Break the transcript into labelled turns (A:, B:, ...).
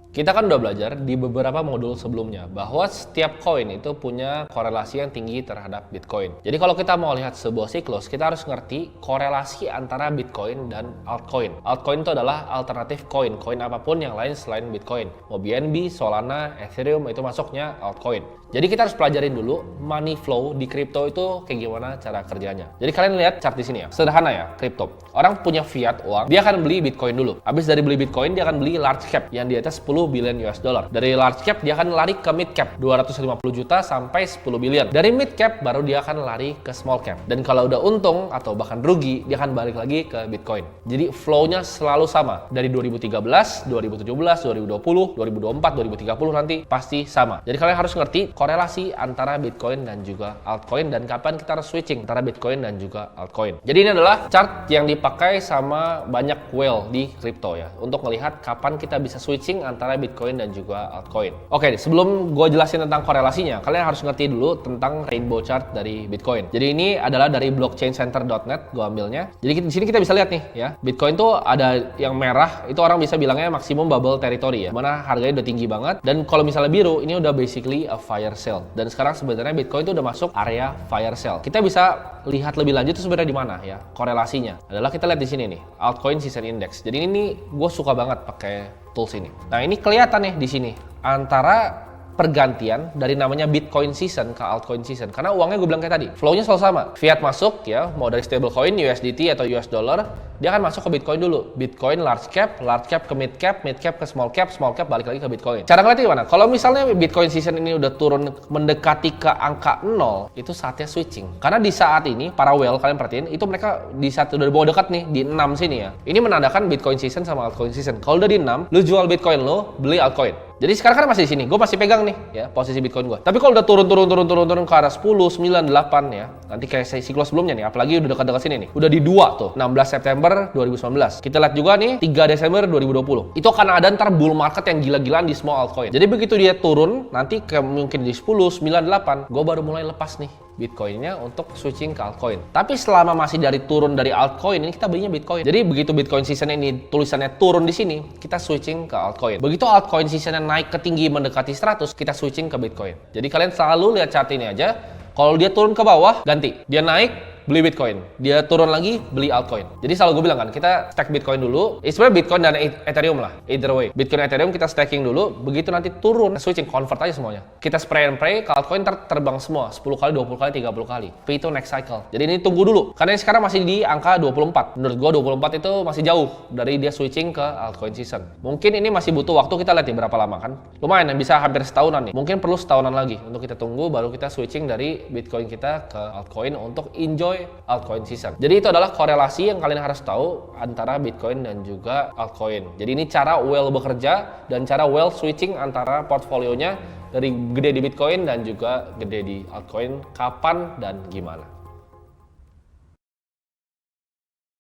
A: Kita kan udah belajar di beberapa modul sebelumnya bahwa setiap koin itu punya korelasi yang tinggi terhadap Bitcoin. Jadi kalau kita mau lihat sebuah siklus, kita harus ngerti korelasi antara Bitcoin dan altcoin. Altcoin itu adalah alternatif koin apapun yang lain selain Bitcoin. Mau BNB, Solana, Ethereum itu masuknya altcoin. Jadi kita harus pelajarin dulu money flow di kripto itu kayak gimana cara kerjanya. Jadi kalian lihat chart di sini ya. Sederhana ya, kripto. Orang punya fiat uang, dia akan beli Bitcoin dulu. Habis dari beli Bitcoin, dia akan beli large cap yang di atas 10 billion US dollar. Dari large cap dia akan lari ke mid cap 250 juta sampai 10 billion. Dari mid cap baru dia akan lari ke small cap. Dan kalau udah untung atau bahkan rugi, dia akan balik lagi ke Bitcoin. Jadi flow-nya selalu sama. Dari 2013, 2017, 2020, 2024, 2030 nanti pasti sama. Jadi kalian harus ngerti korelasi antara Bitcoin dan juga altcoin dan kapan kita harus switching antara Bitcoin dan juga altcoin. Jadi ini adalah chart yang dipakai sama banyak whale di kripto ya untuk melihat kapan kita bisa switching antara Bitcoin dan juga altcoin. Oke, sebelum gue jelasin tentang korelasinya, kalian harus ngerti dulu tentang rainbow chart dari Bitcoin. Jadi ini adalah dari blockchaincenter.net gue ambilnya. Jadi di sini kita bisa lihat nih ya, Bitcoin tuh ada yang merah itu orang bisa bilangnya maksimum bubble territory ya, mana harganya udah tinggi banget. Dan kalau misalnya biru ini udah basically a fire sale. Dan sekarang sebenarnya Bitcoin itu udah masuk area fire sale. Kita bisa lihat lebih lanjut itu sebenarnya di mana ya korelasinya. Adalah kita lihat di sini nih, altcoin season index. Jadi ini gue suka banget pakai tools ini. Nah ini kelihatan nih di sini antara pergantian dari namanya Bitcoin season ke altcoin season. Karena uangnya gue bilang kayak tadi, flow-nya selalu sama. Fiat masuk ya, mau dari stablecoin, USDT atau US dollar, dia akan masuk ke Bitcoin dulu. Bitcoin large cap ke mid cap ke small cap balik lagi ke Bitcoin. Cara ngeliatnya gimana? Kalau misalnya Bitcoin season ini udah turun mendekati ke angka 0, itu saatnya switching. Karena di saat ini, para whale kalian perhatiin, itu mereka di saat udah bawa dekat nih, di 6 sini ya. Ini menandakan Bitcoin season sama altcoin season. Kalau udah di 6, lu jual Bitcoin lu, beli altcoin. Jadi sekarang kan masih di sini, gue masih pegang nih ya posisi Bitcoin gue. Tapi kalau udah turun ke arah 10, 9, 8 ya, nanti kayak siklus sebelumnya nih, apalagi udah dekat-dekat sini nih, udah di 2 tuh, 16 September 2019. Kita lihat juga nih 3 Desember 2020. Itu akan ada ntar bull market yang gila-gilaan di semua altcoin. Jadi begitu dia turun, nanti ke mungkin di 10, 9, 8, gue baru mulai lepas nih Bitcoinnya untuk switching ke altcoin. Tapi selama masih dari turun dari altcoin ini kita belinya Bitcoin. Jadi begitu Bitcoin season ini tulisannya turun di sini, kita switching ke altcoin. Begitu altcoin seasonnya naik ke tinggi mendekati 100, kita switching ke Bitcoin. Jadi kalian selalu lihat chart ini aja. Kalau dia turun ke bawah, ganti. Dia naik, beli Bitcoin. Dia turun lagi, beli altcoin. Jadi selalu gue bilang kan, kita stack Bitcoin dulu. Sebenarnya Bitcoin dan Ethereum lah, either way. Bitcoin dan Ethereum kita stacking dulu, begitu nanti turun, switching, convert aja semuanya. Kita spray and pray, ke altcoin terbang semua, 10 kali, 20 kali, 30 kali. Tapi itu next cycle. Jadi ini tunggu dulu, karena ini sekarang masih di angka 24. Menurut gue 24 itu masih jauh dari dia switching ke altcoin season. Mungkin ini masih butuh waktu, kita lihat nih berapa lama kan. Lumayan, bisa hampir setahunan nih. Mungkin perlu setahunan lagi untuk kita tunggu, baru kita switching dari Bitcoin kita ke altcoin untuk enjoy altcoin season. Jadi itu adalah korelasi yang kalian harus tahu antara Bitcoin dan juga altcoin. Jadi ini cara whale bekerja dan cara whale switching antara portfolionya dari gede di Bitcoin dan juga gede di altcoin, kapan dan gimana.